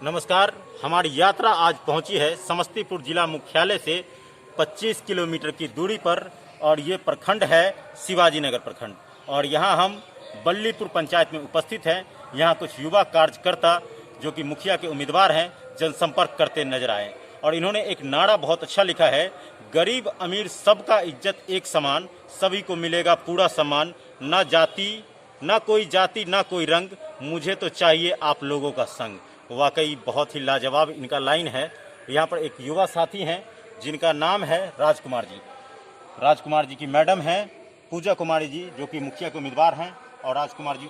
नमस्कार। हमारी यात्रा आज पहुंची है समस्तीपुर जिला मुख्यालय से 25 किलोमीटर की दूरी पर और ये प्रखंड है शिवाजी नगर प्रखंड। और यहाँ हम बल्लीपुर पंचायत में उपस्थित हैं। यहाँ कुछ युवा कार्यकर्ता जो कि मुखिया के उम्मीदवार हैं जनसंपर्क करते नजर आए और इन्होंने एक नारा बहुत अच्छा लिखा है, गरीब अमीर सबका इज्जत एक समान, सभी को मिलेगा पूरा सम्मान, ना जाति ना कोई जाति ना कोई रंग, मुझे तो चाहिए आप लोगों का संग। वाकई बहुत ही लाजवाब इनका लाइन है। यहाँ पर एक युवा साथी हैं जिनका नाम है राजकुमार जी। राजकुमार जी की मैडम हैं पूजा कुमारी जी जो कि मुखिया के उम्मीदवार हैं और राजकुमार जी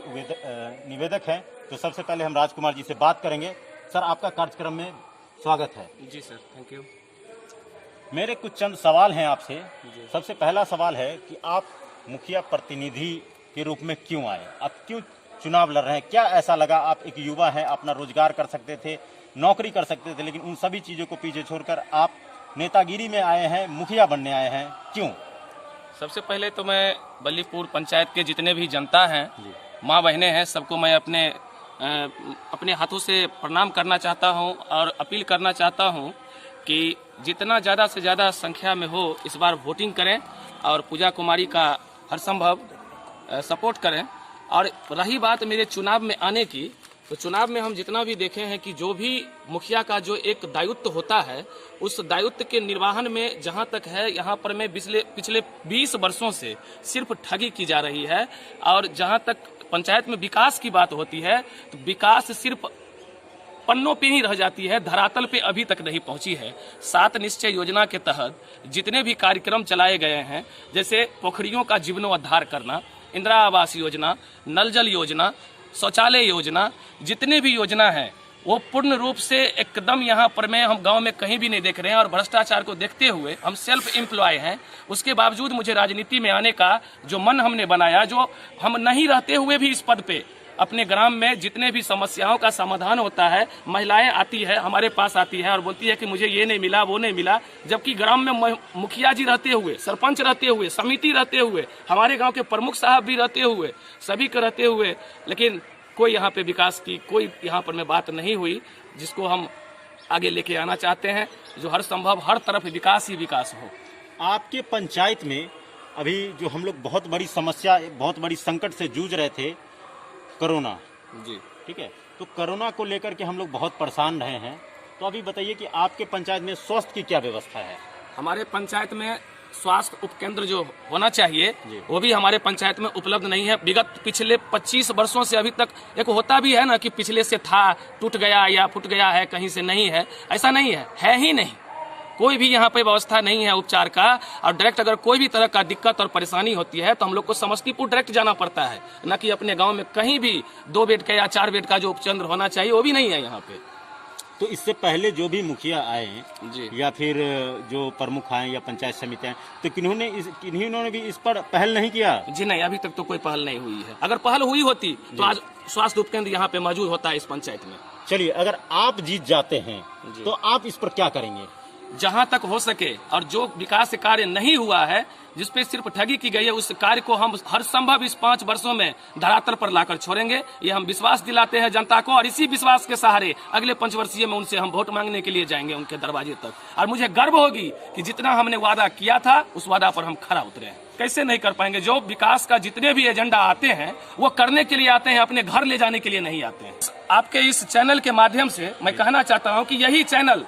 निवेदक हैं। तो सबसे पहले हम राजकुमार जी से बात करेंगे। सर, आपका कार्यक्रम में स्वागत है। जी सर, थैंक यू। मेरे कुछ चंद सवाल हैं आपसे। सबसे पहला सवाल है कि आप मुखिया प्रतिनिधि के रूप में क्यों आए? आप क्यों चुनाव लड़ रहे हैं? क्या ऐसा लगा? आप एक युवा हैं, अपना रोजगार कर सकते थे, नौकरी कर सकते थे, लेकिन उन सभी चीज़ों को पीछे छोड़कर आप नेतागिरी में आए हैं, मुखिया बनने आए हैं, क्यों? सबसे पहले तो मैं बल्लीपुर पंचायत के जितने भी जनता हैं, माँ बहनें हैं, सबको मैं अपने हाथों से प्रणाम करना चाहता हूं और अपील करना चाहता हूं कि जितना ज़्यादा से ज़्यादा संख्या में हो इस बार वोटिंग करें और पूजा कुमारी का हर संभव सपोर्ट करें। और रही बात मेरे चुनाव में आने की, तो चुनाव में हम जितना भी देखे हैं कि जो भी मुखिया का जो एक दायित्व होता है, उस दायित्व के निर्वहन में जहां तक है, यहाँ पर मैं पिछले 20 वर्षों से सिर्फ ठगी की जा रही है। और जहां तक पंचायत में विकास की बात होती है तो विकास सिर्फ पन्नों पे ही रह जाती है, धरातल पे अभी तक नहीं पहुंची है। 7 निश्चय योजना के तहत जितने भी कार्यक्रम चलाए गए हैं, जैसे पोखरियों का जीर्णोद्धार करना, इंदिरा आवास योजना, नल जल योजना, शौचालय योजना, जितने भी योजना है वो पूर्ण रूप से एकदम यहाँ पर हम गांव में कहीं भी नहीं देख रहे हैं। और भ्रष्टाचार को देखते हुए हम सेल्फ एम्प्लॉय हैं, उसके बावजूद मुझे राजनीति में आने का जो मन हमने बनाया, जो हम नहीं रहते हुए भी इस पद पे अपने ग्राम में जितने भी समस्याओं का समाधान होता है, महिलाएं आती है हमारे पास आती है और बोलती है कि मुझे ये नहीं मिला वो नहीं मिला, जबकि ग्राम में मुखिया जी रहते हुए, सरपंच रहते हुए, समिति रहते हुए, हमारे गांव के प्रमुख साहब भी रहते हुए, सभी के रहते हुए, लेकिन कोई यहाँ पे विकास की कोई यहाँ पर में बात नहीं हुई, जिसको हम आगे लेके आना चाहते हैं, जो हर संभव हर तरफ विकास ही विकास हो। आपके पंचायत में अभी जो हम लोग बहुत बड़ी समस्या, बहुत बड़ी संकट से जूझ रहे थे, कोरोना जी, ठीक है, तो कोरोना को लेकर के हम लोग बहुत परेशान रहे हैं। तो अभी बताइए कि आपके पंचायत में स्वास्थ्य की क्या व्यवस्था है? हमारे पंचायत में स्वास्थ्य उपकेंद्र जो होना चाहिए वो भी हमारे पंचायत में उपलब्ध नहीं है। विगत पिछले 25 वर्षों से अभी तक, एक होता भी है ना कि पिछले से था, टूट गया या फूट गया है, कहीं से नहीं है, ऐसा नहीं है ही नहीं। कोई भी यहाँ पे व्यवस्था नहीं है उपचार का। और डायरेक्ट अगर कोई भी तरह का दिक्कत और परेशानी होती है तो हम लोग को समस्तीपुर डायरेक्ट जाना पड़ता है, न कि अपने गांव में कहीं भी 2 बेड का या 4 बेड का जो उपकेंद्र होना चाहिए वो भी नहीं है यहाँ पे। तो इससे पहले जो भी मुखिया आए जी, या फिर जो प्रमुख आए या पंचायत समिति आए, तो किन्होंने भी इस पर पहल नहीं किया? जी नहीं, अभी तक तो कोई पहल नहीं हुई है। अगर पहल हुई होती तो आज स्वास्थ्य उपकेंद्र यहाँ पे मौजूद होता है इस पंचायत में। चलिए, अगर आप जीत जाते हैं तो आप इस पर क्या करेंगे? जहां तक हो सके और जो विकास कार्य नहीं हुआ है, जिसपे सिर्फ ठगी की गई है, उस कार्य को हम हर संभव इस 5 वर्षों में धरातल पर लाकर छोड़ेंगे। ये हम विश्वास दिलाते हैं जनता को और इसी विश्वास के सहारे अगले 5 वर्षीय में उनसे हम वोट मांगने के लिए जाएंगे उनके दरवाजे तक। और मुझे गर्व होगी कि जितना हमने वादा किया था उस वादा पर हम खरा उतरे हैं। कैसे नहीं कर पाएंगे? जो विकास का जितने भी एजेंडा आते हैं वो करने के लिए आते हैं, अपने घर ले जाने के लिए नहीं आते हैं। आपके इस चैनल के माध्यम से मैं कहना चाहता हूँ कि यही चैनल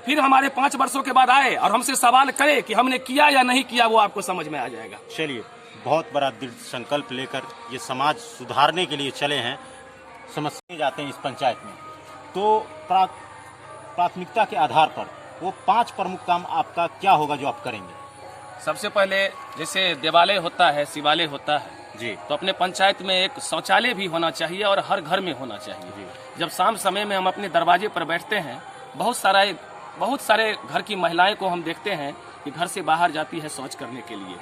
फिर हमारे 5 वर्षों के बाद आए और हमसे सवाल करे कि हमने किया या नहीं किया, वो आपको समझ में आ जाएगा। चलिए, बहुत बड़ा दृढ़ संकल्प लेकर ये समाज सुधारने के लिए चले हैं, समझते जाते हैं इस पंचायत में। तो प्राथमिकता के आधार पर वो 5 प्रमुख काम आपका क्या होगा जो आप करेंगे? सबसे पहले जैसे देवालय होता है, शिवालय होता है जी, तो अपने पंचायत में एक शौचालय भी होना चाहिए और हर घर में होना चाहिए। जब शाम समय में हम अपने दरवाजे पर बैठते हैं, बहुत सारे घर की महिलाएं को हम देखते हैं कि घर से बाहर जाती है शौच करने के लिए।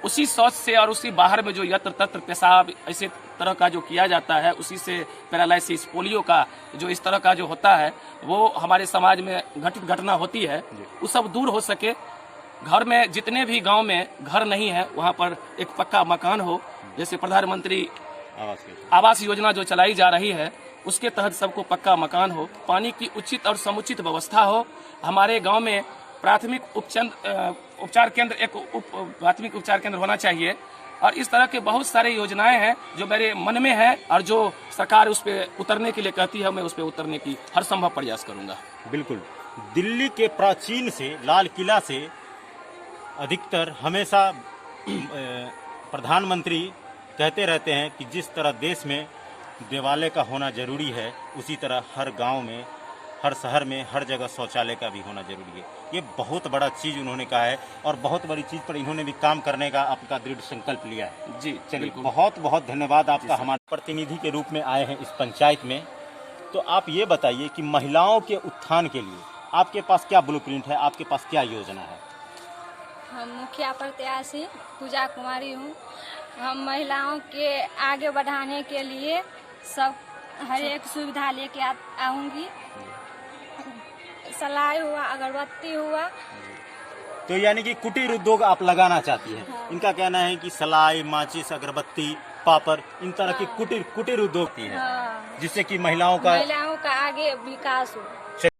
उसी शौच से और उसी बाहर में जो यत्र तत्र पेशाब ऐसे तरह का जो किया जाता है, उसी से पैरालिसिस, पोलियो का जो इस तरह का जो होता है, वो हमारे समाज में घटित घटना होती है, वो सब दूर हो सके। घर में जितने भी गांव में घर नहीं है वहां पर एक पक्का मकान हो, जैसे प्रधानमंत्री आवास योजना जो चलाई जा रही है उसके तहत सबको पक्का मकान हो, पानी की उचित और समुचित व्यवस्था हो। हमारे गांव में प्राथमिक उपचार केंद्र, एक प्राथमिक उपचार केंद्र होना चाहिए। और इस तरह के बहुत सारे योजनाएं हैं जो मेरे मन में है और जो सरकार उस पर उतरने के लिए कहती है, मैं उस पर उतरने की हर संभव प्रयास करूंगा। बिल्कुल। दिल्ली के प्राचीन से, लाल किला से अधिकतर हमेशा प्रधानमंत्री कहते रहते हैं कि जिस तरह देश में देवालय का होना जरूरी है, उसी तरह हर गांव में, हर शहर में, हर जगह शौचालय का भी होना जरूरी है। ये बहुत बड़ा चीज़ उन्होंने कहा है और बहुत बड़ी चीज़ पर इन्होंने भी काम करने का आपका दृढ़ संकल्प लिया है। जी चलिए, बहुत बहुत धन्यवाद आपका हमारे प्रतिनिधि के रूप में आए हैं इस पंचायत में। तो आप ये बताइए कि महिलाओं के उत्थान के लिए आपके पास क्या ब्लूप्रिंट है, आपके पास क्या योजना है? हम मुखिया प्रत्याशी पूजा कुमारी हूँ। हम महिलाओं के आगे बढ़ाने के लिए सब हर एक सुविधा लेके आऊँगी। सलाई हुआ, अगरबत्ती हुआ। तो यानी कि कुटीर उद्योग आप लगाना चाहती हैं। हाँ। इनका कहना है कि सलाई, माचिस, अगरबत्ती, पापड़, इन तरह की हाँ। कुटीर उद्योग की है, हाँ। जिससे कि महिलाओं का आगे विकास हो।